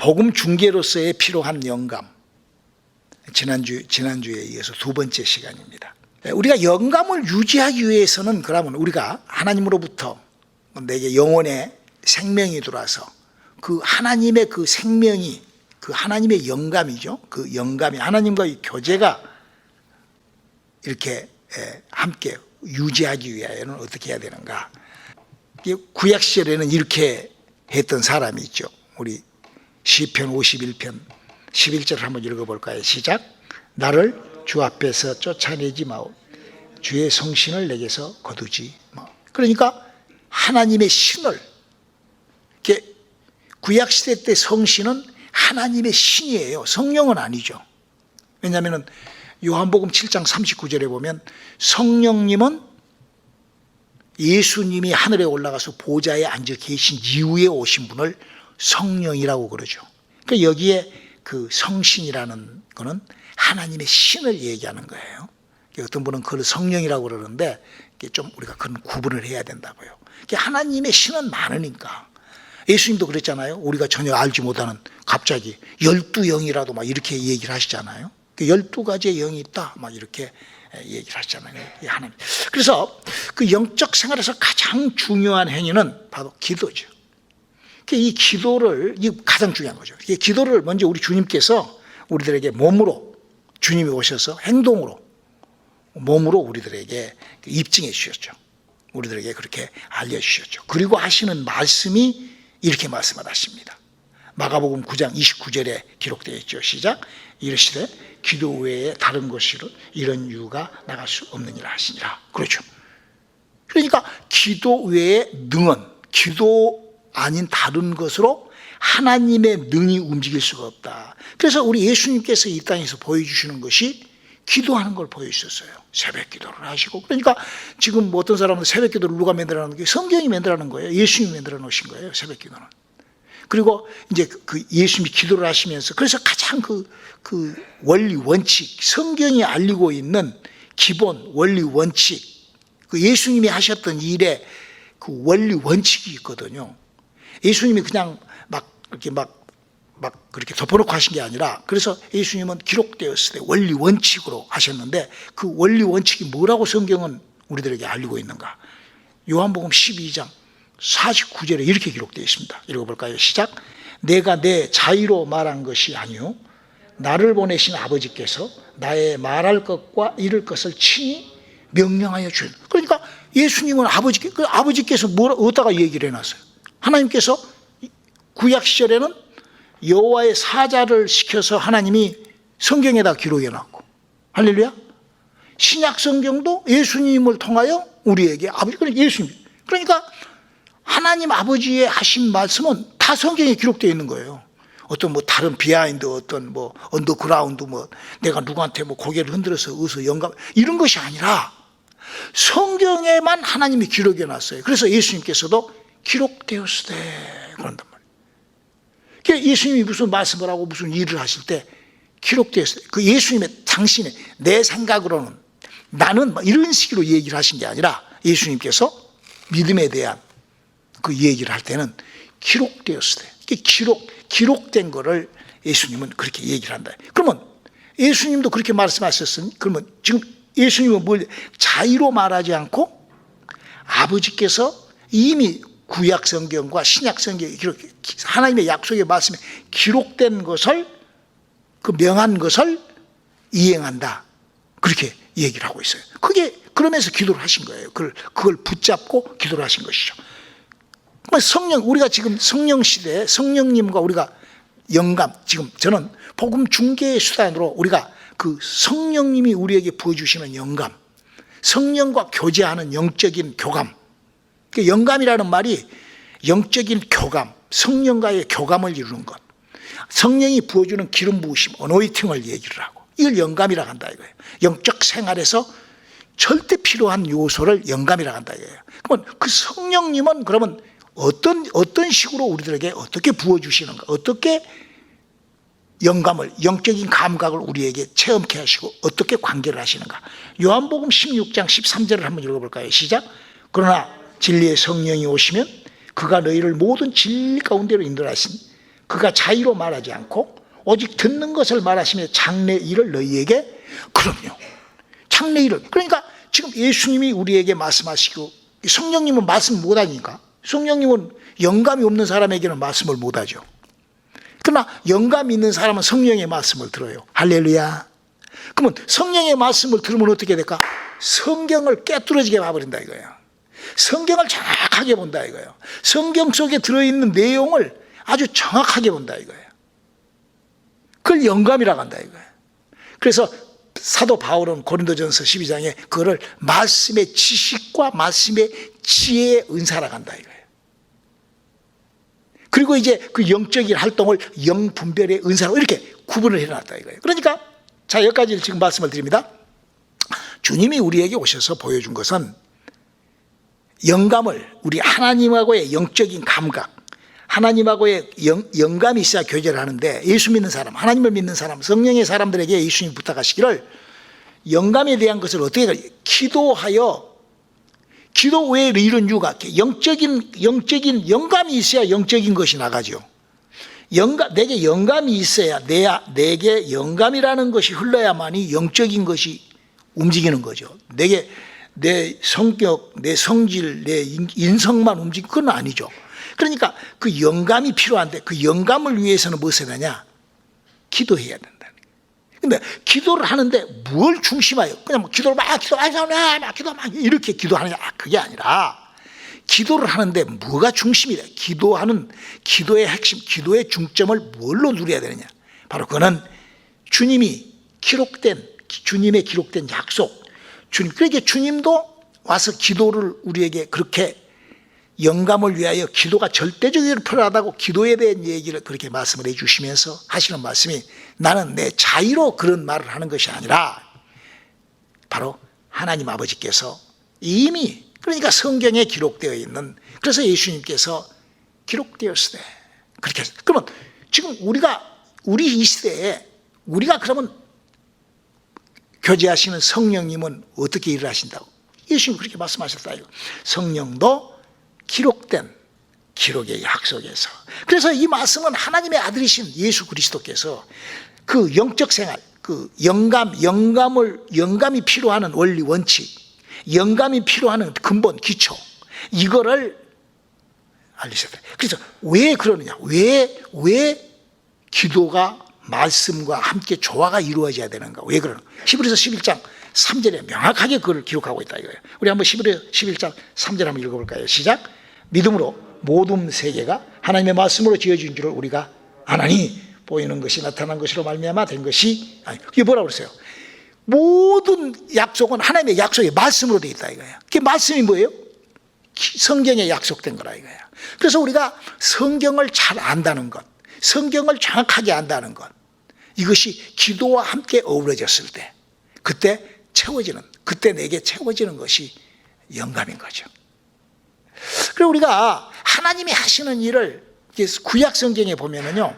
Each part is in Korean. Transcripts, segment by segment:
복음 중개로서의 필요한 영감, 지난주에 이어서 두 번째 시간입니다. 우리가 영감을 유지하기 위해서는 그러면 우리가 하나님으로부터 내게 영혼의 생명이 들어와서 그 하나님의 그 생명이, 그 하나님의 영감이죠. 그 영감이 하나님과의 교제가 이렇게 함께 유지하기 위하여는 어떻게 해야 되는가? 구약 시절에는 이렇게 했던 사람이 있죠. 우리 시편 51편 11절을 한번 읽어볼까요? 시작. 나를 주 앞에서 쫓아내지 마오. 주의 성신을 내게서 거두지 마. 그러니까 하나님의 신을, 구약시대 때 성신은 하나님의 신이에요. 성령은 아니죠. 왜냐하면 요한복음 7장 39절에 보면 성령님은 예수님이 하늘에 올라가서 보좌에 앉아 계신 이후에 오신 분을 성령이라고 그러죠. 그러니까 여기에 그 성신이라는 거는 하나님의 신을 얘기하는 거예요. 어떤 분은 그걸 성령이라고 그러는데 좀 우리가 그런 구분을 해야 된다고요. 하나님의 신은 많으니까. 예수님도 그랬잖아요. 우리가 전혀 알지 못하는 갑자기 12영이라도 막 이렇게 얘기를 하시잖아요. 12가지의 영이 있다 막 이렇게 얘기를 하시잖아요. 하나님. 그래서 그 영적 생활에서 가장 중요한 행위는 바로 기도죠. 이 기도를, 이게 가장 중요한 거죠. 이 기도를 먼저 우리 주님께서 우리들에게 몸으로, 주님이 오셔서 행동으로, 몸으로 우리들에게 입증해 주셨죠. 우리들에게 그렇게 알려주셨죠. 그리고 하시는 말씀이 이렇게 말씀하십니다. 마가복음 9장 29절에 기록되어 있죠. 시작. 이르시되 기도 외에 다른 것으로 이런 이유가 나갈 수 없느니라 하시니라. 그렇죠. 그러니까 기도 외의 능은 기도 아닌 다른 것으로 하나님의 능이 움직일 수가 없다. 그래서 우리 예수님께서 이 땅에서 보여주시는 것이 기도하는 걸 보여주셨어요. 새벽 기도를 하시고. 그러니까 지금 어떤 사람은 새벽 기도를 누가 만들어 놓은 게 성경이 만들어 놓은 거예요. 예수님이 만들어 놓으신 거예요. 새벽 기도는. 그리고 이제 그 예수님이 기도를 하시면서 그래서 가장 그 원리 원칙, 성경이 알리고 있는 기본 원리 원칙, 그 예수님이 하셨던 일에 그 원리 원칙이 있거든요. 예수님이 그냥 막 그렇게 덮어놓고 하신 게 아니라, 그래서 예수님은 기록되었을 때 원리 원칙으로 하셨는데 그 원리 원칙이 뭐라고 성경은 우리들에게 알리고 있는가? 요한복음 12장 49절에 이렇게 기록되어 있습니다. 읽어볼까요? 시작. 내가 내 자의로 말한 것이 아니요 나를 보내신 아버지께서 나의 말할 것과 이룰 것을 친히 명령하여 주셨다. 그러니까 예수님은 아버지께서 어디다가 얘기를 해놨어요? 하나님께서 구약 시절에는 여호와의 사자를 시켜서 하나님이 성경에다 기록해놨고, 할렐루야. 신약 성경도 예수님을 통하여 우리에게 그러니까 하나님 아버지의 하신 말씀은 다 성경에 기록되어 있는 거예요. 어떤 다른 비하인드, 어떤 언더그라운드, 내가 누구한테 고개를 흔들어서 어서 영감, 이런 것이 아니라 성경에만 하나님이 기록해 놨어요. 그래서 예수님께서도 기록되었으되 그런단 말이에요. 예수님이 무슨 말씀을 하고 무슨 일을 하실 때 기록되었어요. 그 예수님의 당신의 내 생각으로는 나는 이런 식으로 얘기를 하신 게 아니라 예수님께서 믿음에 대한 그 얘기를 할 때는 기록되었을 때 기록된 거를 예수님은 그렇게 얘기를 한다. 그러면 예수님도 그렇게 말씀하셨으니 그러면 지금 예수님은 뭘 자의로 말하지 않고 아버지께서 이미 구약 성경과 신약 성경에 하나님의 약속의 말씀에 기록된 것을 그 명한 것을 이행한다. 그렇게 얘기를 하고 있어요. 그러면서 기도를 하신 거예요. 그걸 붙잡고 기도를 하신 것이죠. 우리가 지금 성령 시대에 성령님과 우리가 영감, 지금 저는 복음 중개의 수단으로 우리가 그 성령님이 우리에게 부어주시는 영감, 성령과 교제하는 영적인 교감, 영감이라는 말이 영적인 교감, 성령과의 교감을 이루는 것, 성령이 부어주는 기름 부으심, 어노이팅을 얘기를 하고, 이걸 영감이라고 한다 이거예요. 영적 생활에서 절대 필요한 요소를 영감이라고 한다 이거예요. 그러면 그 성령님은 그러면 어떤 식으로 우리들에게 어떻게 부어주시는가, 어떻게 영감을, 영적인 감각을 우리에게 체험케 하시고 어떻게 관계를 하시는가. 요한복음 16장 13절을 한번 읽어볼까요? 시작. 그러나 진리의 성령이 오시면 그가 너희를 모든 진리 가운데로 인도하신 그가 자의로 말하지 않고 오직 듣는 것을 말하시며 장래 일을 너희에게. 그럼요, 장래 일을. 그러니까 지금 예수님이 우리에게 말씀하시고 성령님은 말씀 못하니까, 성령님은 영감이 없는 사람에게는 말씀을 못하죠. 그러나 영감이 있는 사람은 성령의 말씀을 들어요. 할렐루야. 그러면 성령의 말씀을 들으면 어떻게 될까? 성경을 깨뚫어지게 봐버린다 이거예요. 성경을 정확하게 본다 이거예요. 성경 속에 들어있는 내용을 아주 정확하게 본다 이거예요. 그걸 영감이라고 한다 이거예요. 그래서 사도 바울은 고린도전서 12장에 그거를 말씀의 지식과 말씀의 지혜의 은사라고 한다 이거예요. 그리고 이제 그 영적인 활동을 영분별의 은사로 이렇게 구분을 해놨다 이거예요. 그러니까 자, 여기까지 지금 말씀을 드립니다. 주님이 우리에게 오셔서 보여준 것은 영감을, 우리 하나님하고의 영적인 감각, 하나님하고의 영감이 있어야 교제를 하는데, 예수 믿는 사람, 하나님을 믿는 사람, 성령의 사람들에게 예수님이 부탁하시기를 영감에 대한 것을 어떻게 해요? 기도하여, 기도 외에 이런 이유가 영적인 영감이 있어야 영적인 것이 나가죠. 내게 영감이 있어야, 내게 영감이라는 것이 흘러야만이 영적인 것이 움직이는 거죠. 내 성격, 내 성질, 내 인성만 움직이는 건 아니죠. 그러니까 그 영감이 필요한데, 그 영감을 위해서는 무엇을 해야 되냐? 기도해야 된다는 거예요. 근데 기도를 하는데 뭘 중심하여? 그냥 기도를 막 이렇게 기도하느냐? 그게 아니라, 기도를 하는데 뭐가 중심이다? 기도의 핵심, 기도의 중점을 뭘로 누려야 되느냐? 바로 그거는 주님의 기록된 약속. 그러니까 주님도 와서 기도를 우리에게 그렇게 영감을 위하여 기도가 절대적으로 필요하다고 기도에 대한 얘기를 그렇게 말씀을 해 주시면서 하시는 말씀이, 나는 내 자의로 그런 말을 하는 것이 아니라 바로 하나님 아버지께서 이미, 그러니까 성경에 기록되어 있는, 그래서 예수님께서 기록되었을 때 그렇게 했어요. 그러면 지금 우리 이 시대에 우리가 그러면 교제하시는 성령님은 어떻게 일을 하신다고? 예수님 그렇게 말씀하셨다. 성령도 기록된 기록의 약속에서. 그래서 이 말씀은 하나님의 아들이신 예수 그리스도께서 그 영적 생활, 그 영감이 필요하는 원리 원칙, 영감이 필요하는 근본 기초, 이거를 알리셨다. 그래서 왜 그러느냐? 왜 기도가 말씀과 함께 조화가 이루어져야 되는가? 왜 그러는가? 히브리서 11장 3절에 명확하게 그걸 기록하고 있다 이거예요. 우리 한번 히브리서 11장 3절 한번 읽어볼까요? 시작. 믿음으로 모든 세계가 하나님의 말씀으로 지어진 줄을 우리가 아나니, 보이는 것이 나타난 것으로 말미암아 된 것이, 이게 뭐라고 그랬어요? 모든 약속은 하나님의 약속의 말씀으로 되어 있다 이거예요. 그게 말씀이 뭐예요? 성경에 약속된 거라 이거예요. 그래서 우리가 성경을 잘 안다는 것, 성경을 정확하게 안다는 것, 이것이 기도와 함께 어우러졌을 때 그때 내게 채워지는 것이 영감인 거죠. 그리고 우리가 하나님이 하시는 일을 구약 성경에 보면은요,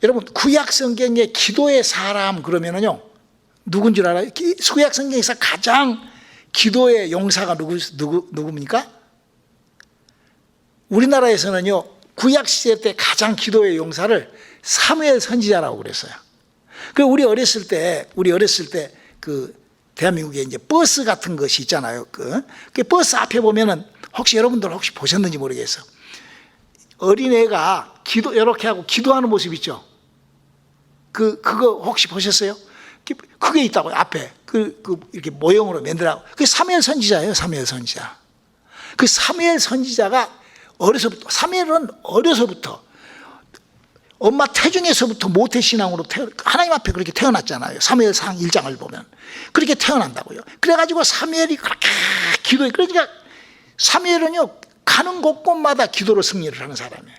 여러분 구약 성경의 기도의 사람 그러면은요 누군 줄 알아요? 구약 성경에서 가장 기도의 용사가 누굽니까? 우리나라에서는요 구약 시대 때 가장 기도의 용사를 사무엘 선지자라고 그랬어요. 우리 어렸을 때 그 대한민국에 이제 버스 같은 것이 있잖아요. 그 버스 앞에 보면은 여러분들 혹시 보셨는지 모르겠어요. 어린애가 이렇게 하고 기도하는 모습 있죠. 그거 혹시 보셨어요? 그게 있다고요, 앞에. 이렇게 모형으로 만들라고. 그게 사무엘 선지자예요, 사무엘 선지자. 그 사무엘 선지자가 사무엘은 어려서부터 엄마 태중에서부터 모태신앙으로 하나님 앞에 그렇게 태어났잖아요. 사무엘상 1장을 보면 그렇게 태어난다고요. 그래가지고 사무엘이 그렇게 기도해. 그러니까 사무엘은요 가는 곳곳마다 기도로 승리를 하는 사람이에요.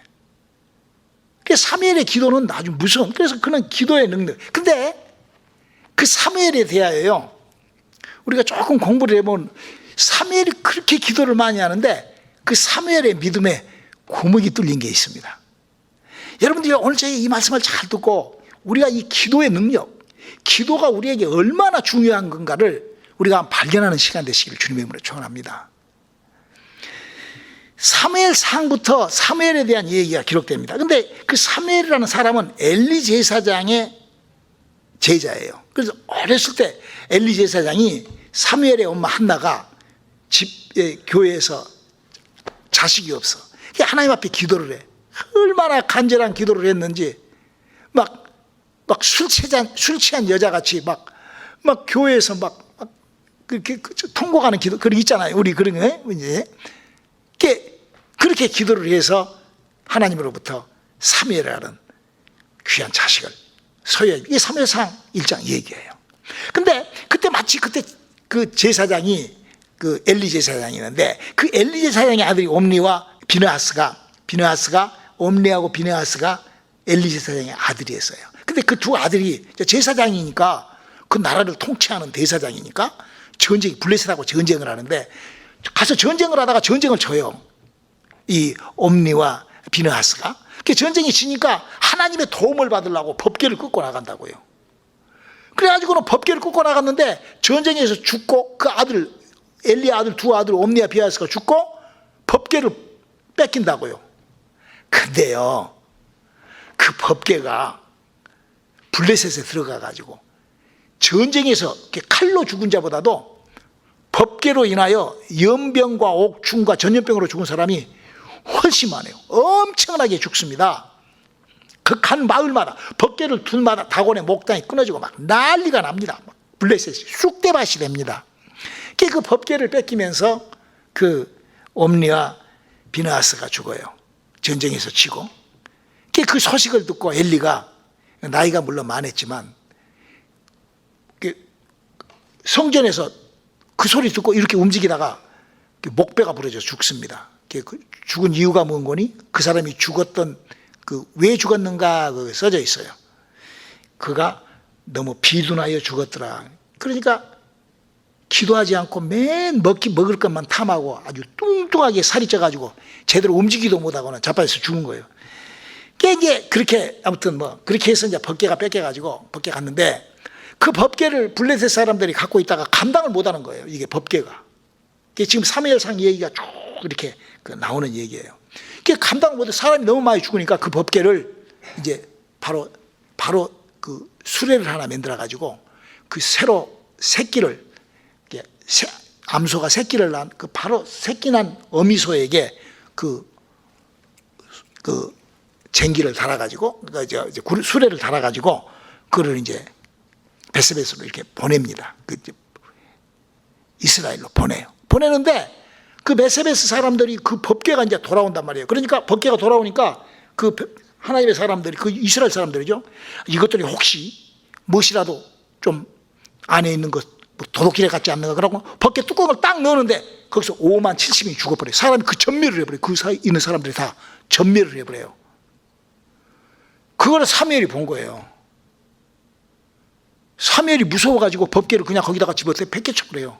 그래서 사무엘의 기도는 아주 무서운, 그래서 그는 기도의 능력. 근데 그 사무엘에 대하여요 우리가 조금 공부를 해보면 사무엘이 그렇게 기도를 많이 하는데 그 사무엘의 믿음에 구멍이 뚫린 게 있습니다. 여러분들이 오늘 저희 이 말씀을 잘 듣고 우리가 이 기도의 능력, 기도가 우리에게 얼마나 중요한 건가를 우리가 발견하는 시간 되시기를 주님의 이름으로 축원합니다. 사무엘상부터 사무엘에 대한 얘기가 기록됩니다. 근데 그 사무엘이라는 사람은 엘리 제사장의 제자예요. 그래서 어렸을 때 엘리 제사장이 사무엘의 엄마 한나가 교회에서 자식이 없어. 하나님 앞에 기도를 해. 얼마나 간절한 기도를 했는지 막 술 취한 여자같이 막 교회에서 그렇게 통곡하는 기도, 그런 있잖아요. 우리 그런 거 이제 그렇게 기도를 해서 하나님으로부터 사무엘이라는 귀한 자식을 소유해. 이게 사무엘상 1장 얘기예요. 근데 그때 마치 그때 그 제사장이 그 엘리 제사장이 있는데 그 엘리 제사장의 아들이 옴니와 비느하스가 옴니하고 비느하스가 엘리 제사장의 아들이었어요. 근데 그 두 아들이 제사장이니까 그 나라를 통치하는 대사장이니까 블레셋하고 전쟁을 하는데 가서 전쟁을 하다가 전쟁을 져요. 이 옴니와 비느하스가. 전쟁이 지니까 하나님의 도움을 받으려고 법궤를 끌고 나간다고요. 그래가지고는 법궤를 끌고 나갔는데 전쟁에서 죽고 그 아들 엘리의 아들 두 아들 옴니와 비느하스가 죽고 법궤를 뺏긴다고요. 근데요, 그 법궤가 블레셋에 들어가가지고 전쟁에서 칼로 죽은 자보다도 법궤로 인하여 연병과 옥충과 전염병으로 죽은 사람이 훨씬 많아요. 엄청나게 죽습니다. 그 간 마을마다 법궤를 둘마다 다곤의 목당이 끊어지고 막 난리가 납니다. 블레셋이 쑥대밭이 됩니다. 그 법궤를 뺏기면서 그 옴니와 비느하스가 죽어요. 전쟁에서 치고. 그 소식을 듣고 엘리가 나이가 물론 많았지만 성전에서 그 소리 듣고 이렇게 움직이다가 목배가 부러져 죽습니다. 죽은 이유가 뭔 거니? 그 사람이 죽었던 왜 죽었는가 써져 있어요. 그가 너무 비둔하여 죽었더라. 그러니까 기도하지 않고 맨 먹을 것만 탐하고 아주 뚱뚱하게 살이 쪄가지고 제대로 움직이도 못하고는 자빠져서 죽은 거예요. 이제 그렇게 아무튼 그렇게 해서 이제 법궤가 뺏겨가지고 법궤 갔는데 그 법궤를 블레셋 사람들이 갖고 있다가 감당을 못하는 거예요. 이게 법궤가. 지금 사무엘상 얘기가 쭉 이렇게 나오는 얘기예요. 감당을 못해 사람이 너무 많이 죽으니까 그 법궤를 이제 바로 그 수레를 하나 만들어 가지고 그 새로 새끼를 암소가 새끼를 낳은 그 바로 새끼 난 어미소에게 그 쟁기를 달아가지고 그러니까 이제 수레를 달아가지고 그를 이제 베스베스로 이렇게 보냅니다. 이스라엘로 보내요. 보내는데 그 베스베스 사람들이 그 법궤가 이제 돌아온단 말이에요. 그러니까 법궤가 돌아오니까 그 하나님의 사람들이 그 이스라엘 사람들이죠. 이것들이 혹시 무엇이라도 좀 안에 있는 것 도둑질해 같지 않는가 그러고 법궤 뚜껑을 딱 넣었는데 거기서 5만 70명이 죽어버려요. 사람이 전멸을 해버려요. 그 사이에 있는 사람들이 다 전멸을 해버려요. 그거를 사무엘이 본 거예요. 사무엘이 무서워가지고 법궤를 그냥 거기다가 집어서 뺏겨쳐버려요.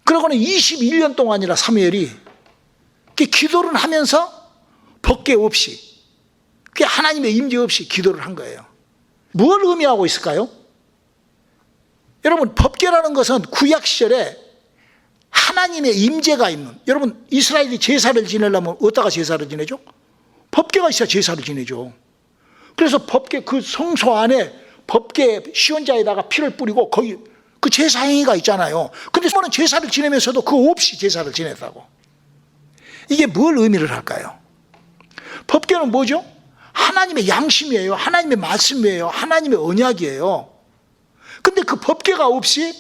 그러고는 21년 동안이라 사무엘이 기도를 하면서 법궤 없이 하나님의 임재 없이 기도를 한 거예요. 뭘 의미하고 있을까요? 여러분, 법궤라는 것은 구약 시절에 하나님의 임재가 있는, 여러분 이스라엘이 제사를 지내려면 어디다가 제사를 지내죠? 법궤가 있어야 제사를 지내죠. 그래서 법궤 그 성소 안에 법궤 시온자에다가 피를 뿌리고 거기 그 제사 행위가 있잖아요. 근데 저는 제사를 지내면서도 그거 없이 제사를 지냈다고. 이게 뭘 의미를 할까요? 법궤는 뭐죠? 하나님의 양심이에요. 하나님의 말씀이에요. 하나님의 언약이에요. 근데 그 법궤가 없이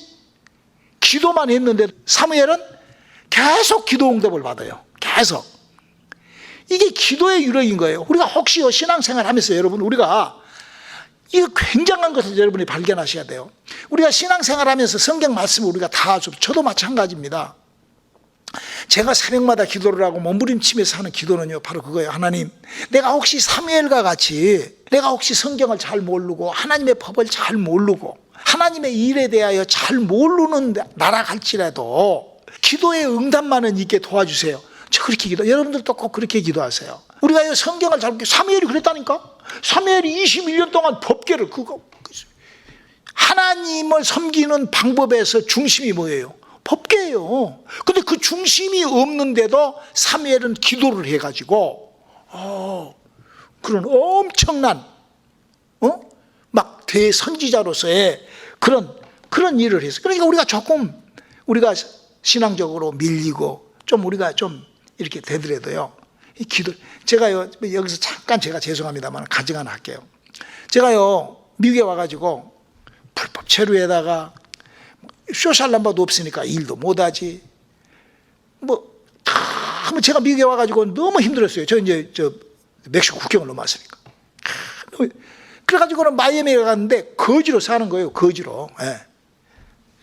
기도만 했는데 사무엘은 계속 기도 응답을 받아요. 계속. 이게 기도의 유력인 거예요. 우리가 혹시 신앙생활 하면서 여러분, 우리가 이거 굉장한 것을 여러분이 발견하셔야 돼요. 우리가 신앙생활 하면서 성경 말씀을 우리가 다 저도 마찬가지입니다. 제가 새벽마다 기도를 하고 몸부림치면서 하는 기도는요, 바로 그거예요. 하나님, 내가 혹시 사무엘과 같이 내가 혹시 성경을 잘 모르고 하나님의 법을 잘 모르고 하나님의 일에 대하여 잘 모르는 나라 갈지라도 기도의 응답만은 있게 도와주세요. 저 그렇게 기도, 여러분들도 꼭 그렇게 기도하세요. 우리가 성경을 잘, 사무엘이 그랬다니까? 사무엘이 21년 동안 법궤를 하나님을 섬기는 방법에서 중심이 뭐예요? 법궤예요. 근데 그 중심이 없는데도 사무엘은 기도를 해가지고 그런 엄청난 막 대선지자로서의 그런 일을 했어요. 그러니까 우리가 신앙적으로 밀리고 좀 우리가 좀 이렇게 되더라도요, 이 기도, 제가요 여기서 잠깐 제가 죄송합니다만 가정 하나 할게요. 제가요 미국에 와가지고 불법 체류에다가 쇼살람바도 없으니까 일도 못하지. 제가 미국에 와가지고 너무 힘들었어요. 저 멕시코 국경을 넘어왔으니까. 그래가지고는 마이애미에 갔는데 거지로 사는 거예요. 거지로. 예.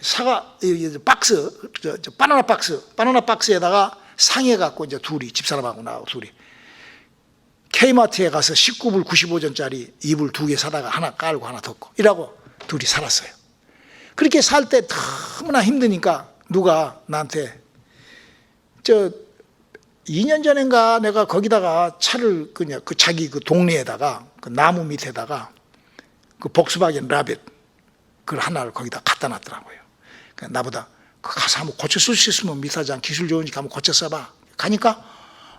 사과 박스, 바나나 박스에다가 상해갖고 이제 둘이 집사람하고 나하고 둘이 K마트에 가서 19불 95전짜리 이불 2개 사다가 하나 깔고 하나 덮고 이라고 둘이 살았어요. 그렇게 살 때 너무나 힘드니까 누가 나한테 2년 전인가 내가 거기다가 차를 그냥 자기 동네에다가 그 나무 밑에다가 그 복스바겐 라빗 그걸 하나를 거기다 갖다 놨더라고요. 그러니까 나보다 가서 한번 고쳐 쓸 수 있으면 미사장 기술 좋으니까 한번 고쳐 써봐. 가니까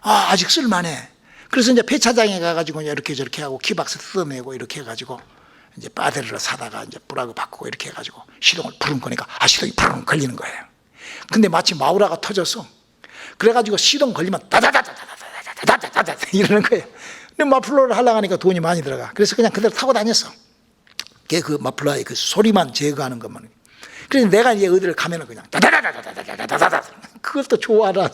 아직 쓸만해. 그래서 이제 폐차장에 가가지고 이렇게 저렇게 하고 키박스 뜯어내고 이렇게 해가지고 이제 빠데르를 사다가 이제 뿌라고 바꾸고 이렇게 해가지고 시동을 부릉 거니까 시동이 부릉 걸리는 거예요. 근데 마치 마우라가 터졌어. 그래가지고 시동 걸리면 다다다다다다다다다다 이러는 거예요. 근데 마플러를 하려고 하니까 돈이 많이 들어가. 그래서 그냥 그대로 타고 다녔어. 그 마플러의 그 소리만 제거하는 것만. 그래서 내가 이제 어디를 가면은 그냥 다다다다다다다다다 그것도 좋아하라.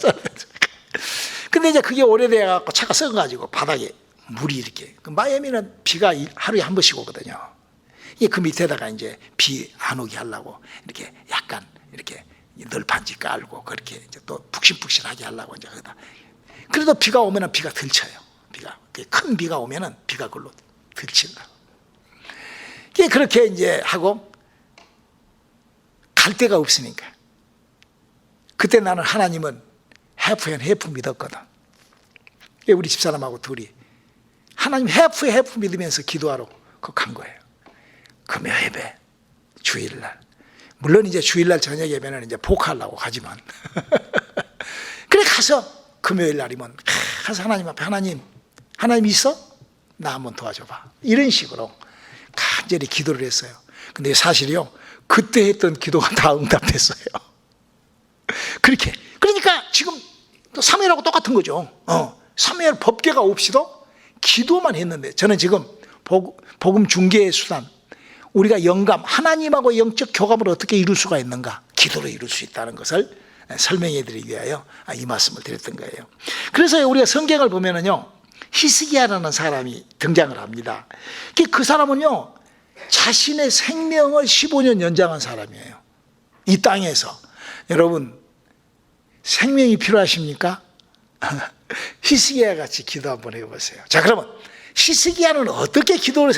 근데 이제 그게 오래돼갖고 차가 썩어가지고 바닥에 물이 이렇게. 마이애미는 비가 하루에 한 번씩 오거든요. 그 밑에다가 이제 비 안 오게 하려고 이렇게 약간 이렇게 널판지 깔고 그렇게 이제 또 푹신푹신하게 하려고 이제 거기다. 그래도 비가 오면은 비가 덜쳐요. 큰 비가 오면은 비가 그걸로 덜친다. 그렇게 이제 하고 갈 데가 없으니까. 그때 나는 하나님은 해프 앤 해프 믿었거든. 우리 집사람하고 둘이 하나님 해프 믿으면서 기도하러 간 거예요. 금요 예배, 주일날. 물론 이제 주일날 저녁 예배는 이제 복하려고 가지만. 그래 가서 금요일 날이면 가서 하나님 앞에 하나님 있어? 나 한번 도와줘봐. 이런 식으로 간절히 기도를 했어요. 근데 사실이요, 그때 했던 기도가 다 응답됐어요. 그렇게. 그러니까 지금 사무엘하고 똑같은 거죠. 사무엘 법궤가 없이도 기도만 했는데, 저는 지금 복음 중개의 수단, 우리가 영감, 하나님하고 영적 교감을 어떻게 이룰 수가 있는가? 기도로 이룰 수 있다는 것을 설명해 드리기 위하여 이 말씀을 드렸던 거예요. 그래서 우리가 성경을 보면은요, 히스기야라는 사람이 등장을 합니다. 그 사람은요, 자신의 생명을 15년 연장한 사람이에요. 이 땅에서. 여러분, 생명이 필요하십니까? 히스기야 같이 기도 한번 해보세요. 자, 그러면 히스기야는 어떻게 기도를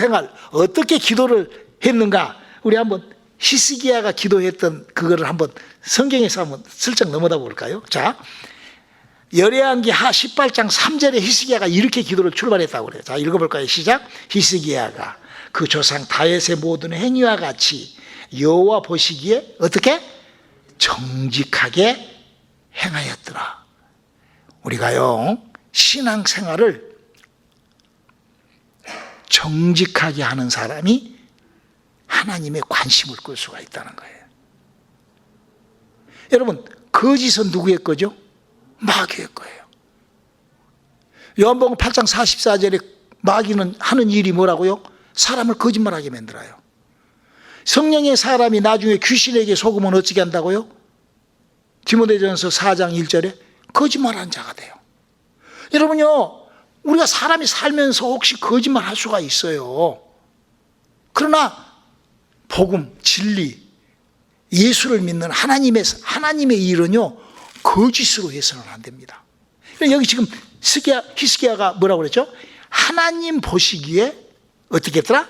했는가? 우리 한번 히스기야가 기도했던 그거를 한번 성경에서 한번 슬쩍 넘어다 볼까요? 자, 열왕기하 18장 3절에 히스기야가 이렇게 기도를 출발했다고 그래요. 자, 읽어볼까요? 시작. 히스기야가 그 조상 다윗의 모든 행위와 같이 여호와 보시기에 어떻게? 정직하게 행하였더라. 우리가요, 신앙생활을 정직하게 하는 사람이 하나님의 관심을 끌 수가 있다는 거예요. 여러분, 거짓은 누구의 거죠? 마귀의 거예요. 요한복음 8장 44절에 마귀는 하는 일이 뭐라고요? 사람을 거짓말하게 만들어요. 성령의 사람이 나중에 귀신에게 속으면 어떻게 한다고요? 디모데전서 4장 1절에 거짓말하는 자가 돼요. 여러분요, 우리가 사람이 살면서 혹시 거짓말할 수가 있어요. 그러나 복음, 진리, 예수를 믿는 하나님의 일은요, 거짓으로 해서는 안 됩니다. 여기 지금 히스기야가 뭐라고 그랬죠? 하나님 보시기에 어떻게 했더라?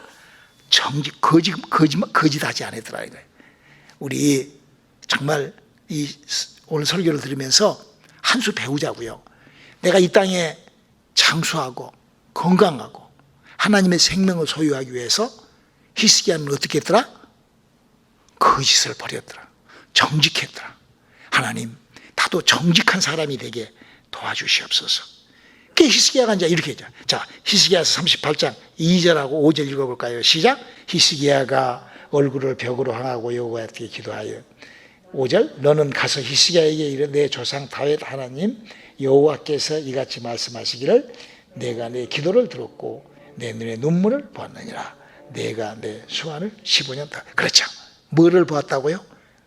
거짓하지 않았더라 이거예요. 우리 정말 오늘 설교를 들으면서 한 수 배우자고요. 내가 이 땅에 장수하고 건강하고 하나님의 생명을 소유하기 위해서 히스기야는 어떻게 했더라? 거짓을 버렸더라. 정직했더라. 하나님 나도 정직한 사람이 되게 도와주시옵소서. 그 히스기야가 이제 이렇게 했죠. 자, 히스기야서 38장 2절하고 5절 읽어볼까요? 시작. 히스기야가 얼굴을 벽으로 향하고 여호와께 기도하여 5절 너는 가서 히스기야에게 이르 내 조상 다윗 하나님 여호와께서 이같이 말씀하시기를 내가 내 기도를 들었고 내 눈에 눈물을 보았느니라. 내가 내 수완을 15년 다. 그렇죠. 뭐를 보았다고요?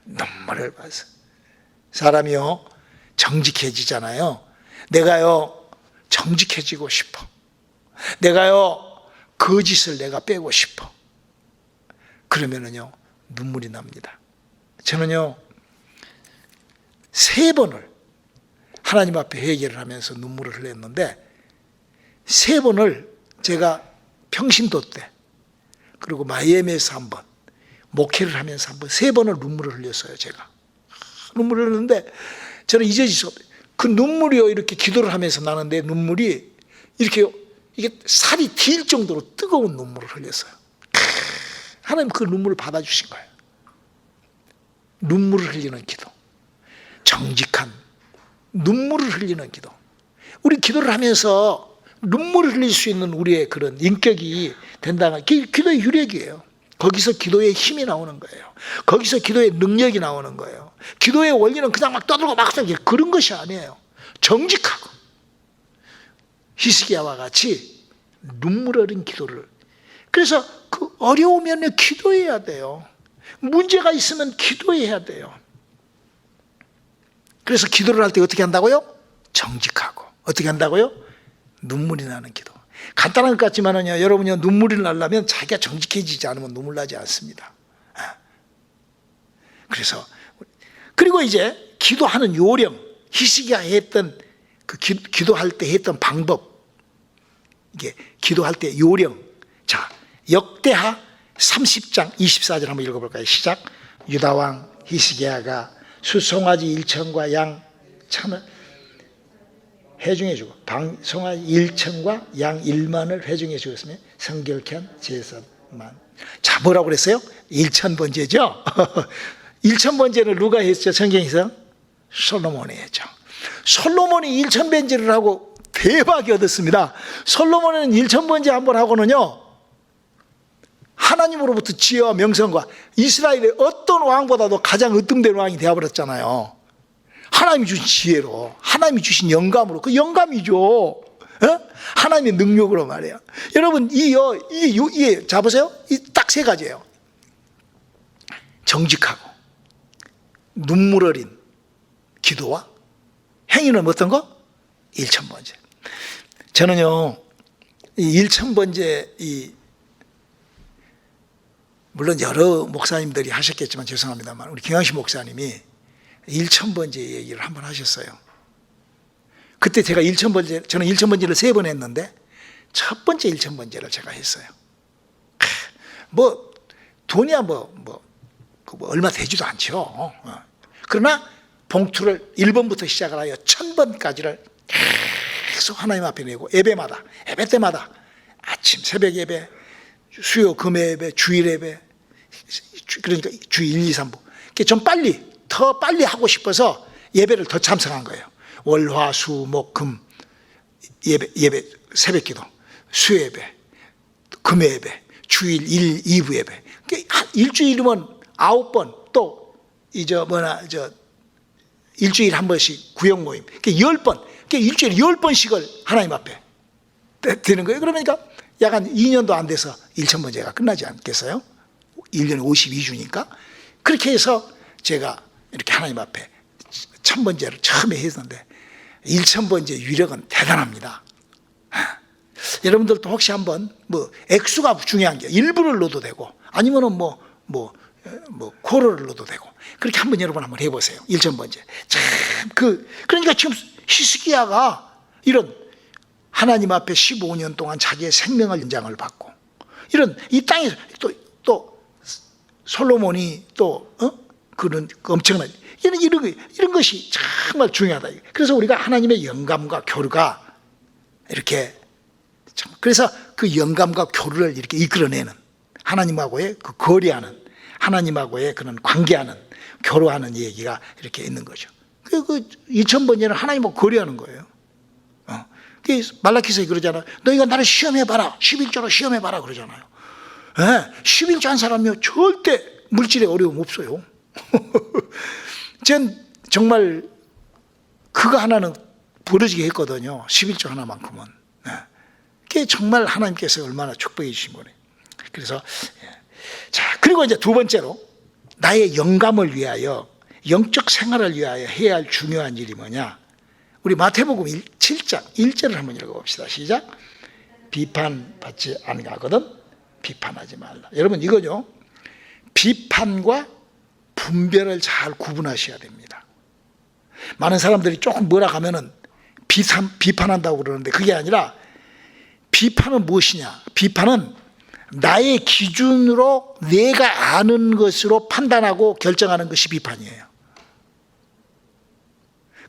눈물을 봤어. 사람이요 정직해지잖아요. 내가요 정직해지고 싶어. 내가요 거짓을 내가 빼고 싶어. 그러면은요 눈물이 납니다. 저는요 3번을 하나님 앞에 회개를 하면서 눈물을 흘렸는데 3번을 제가 평신도 때 그리고 마이애미에서 1번 목회를 하면서 3번을 눈물을 흘렸어요. 제가 눈물을 흘렸는데 저는 잊어질 수 없어요. 그 눈물이요 이렇게 기도를 하면서 나는데 눈물이 이렇게 이게 살이 튈 정도로 뜨거운 눈물을 흘렸어요. 하나님 그 눈물을 받아주신 거예요. 눈물을 흘리는 기도, 정직한 눈물을 흘리는 기도. 우리 기도를 하면서 눈물을 흘릴 수 있는 우리의 그런 인격이 된다는 게 기도의 유력이에요. 거기서 기도의 힘이 나오는 거예요. 거기서 기도의 능력이 나오는 거예요. 기도의 원리는 그냥 막 떠들고 막 그런 것이 아니에요. 정직하고 히스기야와 같이 눈물 어린 기도를. 그래서 그 어려우면 기도해야 돼요. 문제가 있으면 기도해야 돼요. 그래서 기도를 할 때 어떻게 한다고요? 정직하고. 어떻게 한다고요? 눈물이 나는 기도. 간단한 것 같지만은요, 여러분이 눈물이 나려면 자기가 정직해지지 않으면 눈물 나지 않습니다. 그래서 그리고 이제 기도하는 요령, 히스기야 했던 그 기도할 때 했던 방법, 이게 기도할 때 요령. 자, 역대하 30장 24절 한번 읽어볼까요? 시작. 유다왕 히스기야가 수송아지 1천과 양 1,000을 회중해 주고 방송아지 1천과 양 1만을 회중해 주었으며 성결케 한 제사만. 자, 뭐라고 그랬어요? 1,000번제죠. 1,000번제를 누가 했죠? 성경에서 솔로몬이 했죠. 솔로몬이 1,000번제를 하고 대박이 얻었습니다. 솔로몬은 1,000번제 한번 하고는요 하나님으로부터 지혜와 명성과 이스라엘의 어떤 왕보다도 가장 으뜸된 왕이 되어버렸잖아요. 하나님이 주신 지혜로, 하나님이 주신 영감으로. 그 영감이죠. 하나님의 능력으로 말이에요. 여러분, 이게 자 보세요. 이 딱 3가지예요. 정직하고 눈물 어린 기도와 행위는 어떤 거? 1,000번제. 저는요 이 1,000번제 물론 여러 목사님들이 하셨겠지만 죄송합니다만 우리 김양식 목사님이 1,000번제 얘기를 한번 하셨어요. 그때 제가 1,000번제, 저는 1,000번제를 3번 했는데 첫 번째 1,000번제를 제가 했어요. 뭐 돈이야 뭐 얼마 되지도 않죠. 그러나 봉투를 1번부터 시작을 하여 1,000번까지를 계속 하나님 앞에 내고 예배마다, 예배 때마다 아침 새벽 예배, 수요 금요 예배, 주일 예배, 그러니까 주 1, 2, 3부. 좀 더 빨리 하고 싶어서 예배를 더 참석한 거예요. 월, 화, 수, 목, 금 예배, 새벽 기도, 수요 예배, 금요 예배, 주일 1, 2부 예배. 일주일이면 9번, 또 일주일에 한 번씩 구역 모임. 10번, 일주일에 10번씩을 하나님 앞에 되는 거예요. 그러니까 약 한 2년도 안 돼서 1,000번제가 끝나지 않겠어요? 1년에 52주니까. 그렇게 해서 제가 이렇게 하나님 앞에 1,000번제를 처음에 했는데 1,000번제 유력은 대단합니다. 여러분들도 혹시 한번 액수가 중요한 게 1부를 넣어도 되고 아니면은 코로를 넣어도 되고 그렇게 한번 여러분 한번 해보세요. 1,000번제. 그러니까 지금 히스기야가 이런 하나님 앞에 15년 동안 자기의 생명을 연장을 받고 이런 이 땅에서 또 솔로몬이 그런 엄청난 이런 것이 정말 중요하다. 그래서 우리가 하나님의 영감과 교류가 이렇게 그래서 그 영감과 교류를 이렇게 이끌어내는 하나님하고의 그 거래하는 하나님하고의 그런 관계하는 교류하는 얘기가 이렇게 있는 거죠. 그 2000번째는 하나님하고 거래하는 거예요. 말라기서에 그러잖아요. 너희가 나를 시험해봐라. 11조로 시험해봐라 그러잖아요. 11조 한 사람이요 절대 물질에 어려움 없어요. 전 정말 그거 하나는 벌어지게 했거든요. 11조 하나만큼은. 그게 정말 하나님께서 얼마나 축복해 주신 거예요. 그래서 자, 그리고 이제 두 번째로 나의 영감을 위하여, 영적 생활을 위하여 해야 할 중요한 일이 뭐냐? 우리 마태복음 7장 1절을 한번 읽어봅시다. 시작. 비판받지 아니하거든 비판하지 말라. 여러분 이거죠. 비판과 분별을 잘 구분하셔야 됩니다. 많은 사람들이 조금 뭐라 하면은 비판한다고 그러는데 그게 아니라, 비판은 무엇이냐? 비판은 나의 기준으로 내가 아는 것으로 판단하고 결정하는 것이 비판이에요.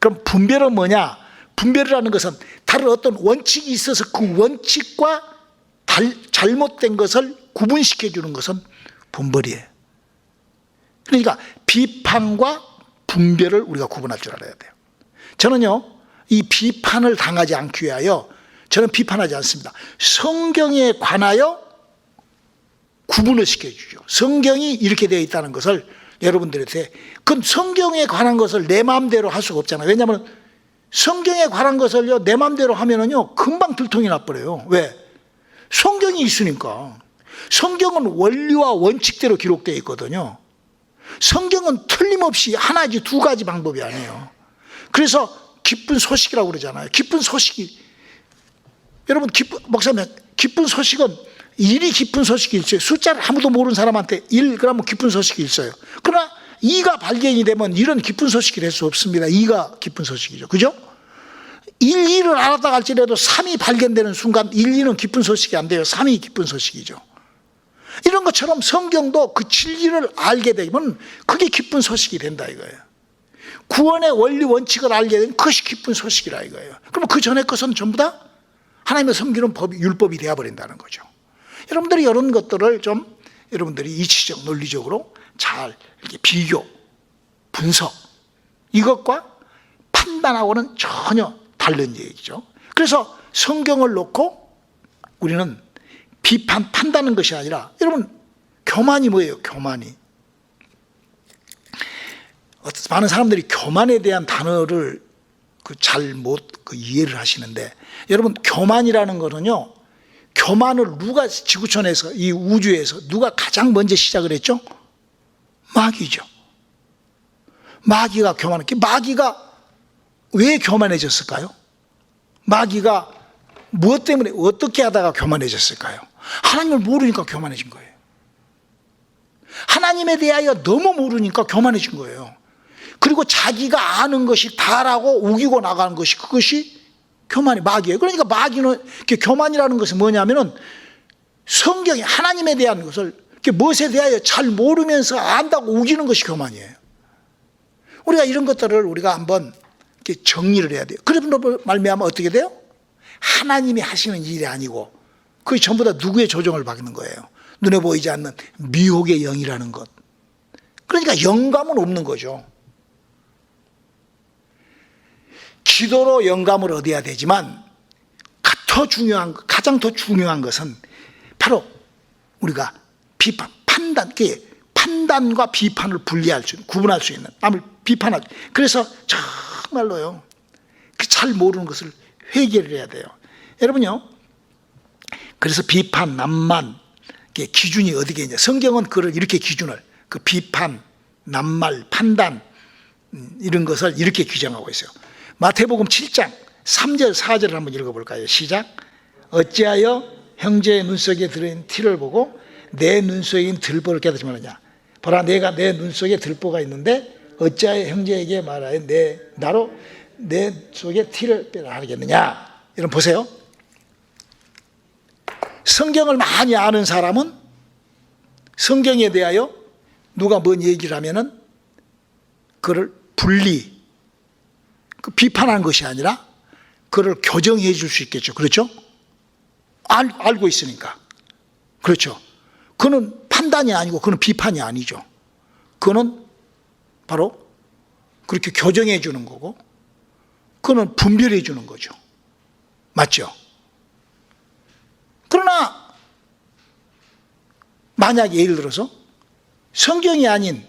그럼 분별은 뭐냐? 분별이라는 것은 다른 어떤 원칙이 있어서 그 원칙과 잘못된 것을 구분시켜 주는 것은 분별이에요. 그러니까 비판과 분별을 우리가 구분할 줄 알아야 돼요. 저는요, 이 비판을 당하지 않기 위하여 저는 비판하지 않습니다. 성경에 관하여 구분을 시켜주죠. 성경이 이렇게 되어 있다는 것을 여러분들한테, 그건 성경에 관한 것을 내 마음대로 할 수가 없잖아요. 왜냐하면 성경에 관한 것을요 내 마음대로 하면은요 금방 들통이 나버려요. 왜? 성경이 있으니까. 성경은 원리와 원칙대로 기록되어 있거든요. 성경은 틀림없이 하나지 두 가지 방법이 아니에요. 그래서 기쁜 소식이라고 그러잖아요. 기쁜 소식이, 여러분 목사님, 기쁜 소식은 일이 기쁜 소식이 있어요. 숫자를 아무도 모르는 사람한테 1 그러면 기쁜 소식이 있어요. 그러나 2가 발견이 되면 이런 기쁜 소식이 될 수 없습니다. 2가 기쁜 소식이죠. 그죠? 1, 2를 알았다 할지라도 3이 발견되는 순간 1, 2는 기쁜 소식이 안 돼요. 3이 기쁜 소식이죠. 이런 것처럼 성경도 그 진리를 알게 되면 그게 기쁜 소식이 된다 이거예요. 구원의 원리 원칙을 알게 되면 그것이 기쁜 소식이라 이거예요. 그러면 그 전에 것은 전부 다 하나님의 섬기는 법이, 율법이 되어버린다는 거죠. 여러분들이 이런 것들을 좀 여러분들이 이치적 논리적으로 잘 이렇게 비교, 분석, 이것과 판단하고는 전혀 다른 얘기죠. 그래서 성경을 놓고 우리는 판단하는 것이 아니라, 여러분 교만이 뭐예요? 교만이, 많은 사람들이 교만에 대한 단어를 잘 못 이해를 하시는데, 여러분 교만이라는 거는요, 교만을 누가 지구촌에서, 이 우주에서 누가 가장 먼저 시작을 했죠? 마귀죠. 마귀가 교만했기. 마귀가 왜 교만해졌을까요? 마귀가 무엇 때문에 어떻게 하다가 교만해졌을까요? 하나님을 모르니까 교만해진 거예요. 하나님에 대하여 너무 모르니까 교만해진 거예요. 그리고 자기가 아는 것이 다라고 우기고 나가는 것이, 그것이 교만이 마귀예요. 그러니까 마귀는, 교만이라는 것은 뭐냐면은 성경에 하나님에 대한 것을 무엇에 대하여 잘 모르면서 안다고 우기는 것이 교만이에요. 우리가 이런 것들을 우리가 한번 정리를 해야 돼요. 그러면 말미암아 어떻게 돼요? 하나님이 하시는 일이 아니고 그게 전부 다 누구의 조정을 받는 거예요? 눈에 보이지 않는 미혹의 영이라는 것. 그러니까 영감은 없는 거죠. 기도로 영감을 얻어야 되지만 가장 더 중요한 것은 바로 우리가 판단과 비판을 구분할 수 있는, 남을 비판할, 그래서 정말로요 잘 모르는 것을 회개를 해야 돼요. 여러분요, 그래서 비판, 남만 기준이 어디게 있냐? 성경은 그걸 이렇게 기준을, 그 비판, 남말, 판단 이런 것을 이렇게 규정하고 있어요. 마태복음 7장 3절 4절을 한번 읽어볼까요? 시작. 어찌하여 형제의 눈속에 들어있는 티를 보고 내 눈속에 있는 들보를 깨닫지 말느냐? 보라, 내가 내 눈속에 들보가 있는데 어찌하여 형제에게 말하여 나로 내 속에 티를 빼라 하겠느냐? 여러분 보세요. 성경을 많이 아는 사람은 성경에 대하여 누가 뭔 얘기를 하면은 그를 비판하는 것이 아니라 그를 교정해 줄 수 있겠죠. 그렇죠? 알고 있으니까. 그렇죠. 그는 판단이 아니고 그는 비판이 아니죠. 그는 바로 그렇게 교정해 주는 거고, 그거는 분별해 주는 거죠. 맞죠? 그러나 만약에 예를 들어서 성경이 아닌,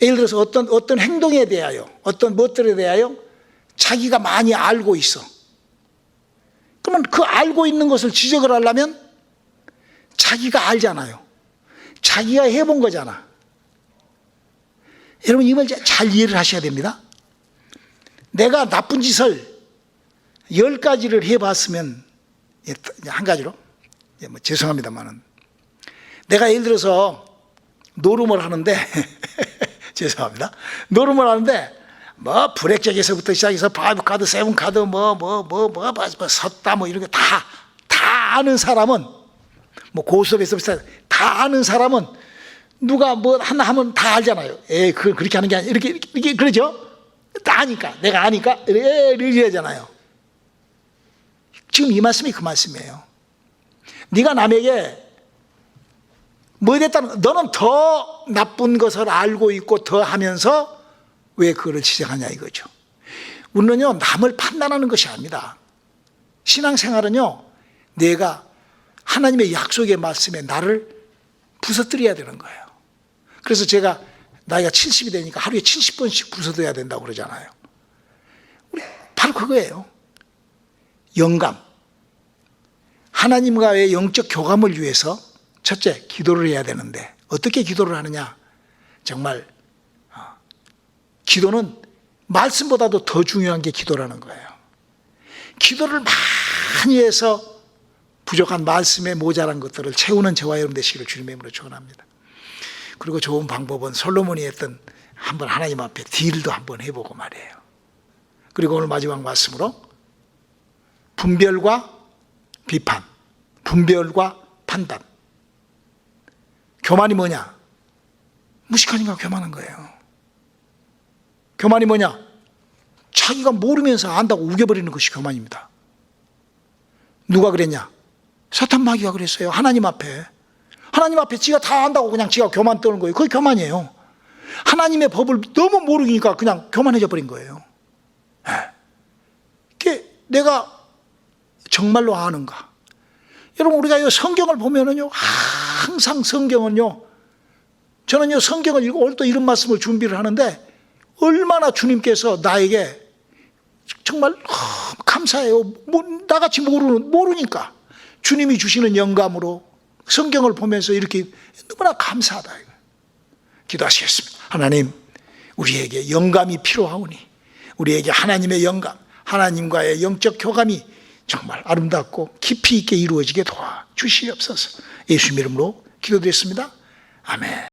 예를 들어서 어떤 행동에 대하여, 어떤 것들에 대하여 자기가 많이 알고 있어. 그러면 그 알고 있는 것을 지적을 하려면 자기가 알잖아요. 자기가 해본 거잖아. 여러분, 이걸 잘 이해를 하셔야 됩니다. 내가 나쁜 짓을 10가지를 해봤으면, 한 가지로, 죄송합니다만은, 내가 예를 들어서 노름을 하는데, 죄송합니다. 노름을 하는데, 뭐, 브렉잭에서부터 시작해서 5카드, 7카드, 섰다, 이런 거 다 아는 사람은, 고수업에서 다 아는 사람은 누가 하나 하면 다 알잖아요. 그렇게 하는 게 아니라, 이렇게, 그러죠? 다 아니까, 내가 아니까, 이렇게 하잖아요. 지금 이 말씀이 그 말씀이에요. 네가 남에게 뭐 됐다는, 너는 더 나쁜 것을 알고 있고 더 하면서 왜 그거를 지적하냐 이거죠. 우리는요, 남을 판단하는 것이 아닙니다. 신앙생활은요, 내가 하나님의 약속의 말씀에 나를 부서뜨려야 되는 거예요. 그래서 제가 나이가 70이 되니까 하루에 70번씩 부서져야 된다고 그러잖아요. 바로 그거예요. 영감. 하나님과의 영적 교감을 위해서 첫째, 기도를 해야 되는데 어떻게 기도를 하느냐? 정말 기도는 말씀보다도 더 중요한 게 기도라는 거예요. 기도를 많이 해서 부족한 말씀에 모자란 것들을 채우는 저와 여러분 되시기를 주님의 이름으로 축원합니다. 그리고 좋은 방법은 솔로몬이 했던 한번 하나님 앞에 딜도 한번 해보고 말이에요. 그리고 오늘 마지막 말씀으로 분별과 비판, 분별과 판단. 교만이 뭐냐? 무식하니까 교만한 거예요. 교만이 뭐냐? 자기가 모르면서 안다고 우겨버리는 것이 교만입니다. 누가 그랬냐? 사탄 마귀가 그랬어요. 하나님 앞에 지가 다 안다고 그냥 지가 교만 떠는 거예요. 그게 교만이에요. 하나님의 법을 너무 모르니까 그냥 교만해져 버린 거예요. 그게 내가 정말로 아는가? 여러분, 우리가 이 성경을 보면은요, 항상 성경은요, 저는요, 성경을 읽고 오늘 또 이런 말씀을 준비를 하는데, 얼마나 주님께서 나에게 정말 감사해요. 나같이 모르니까 주님이 주시는 영감으로 성경을 보면서 이렇게 너무나 감사하다. 기도하시겠습니다. 하나님, 우리에게 영감이 필요하오니 우리에게 하나님의 영감, 하나님과의 영적 교감이 정말 아름답고 깊이 있게 이루어지게 도와주시옵소서. 예수님 이름으로 기도드렸습니다. 아멘.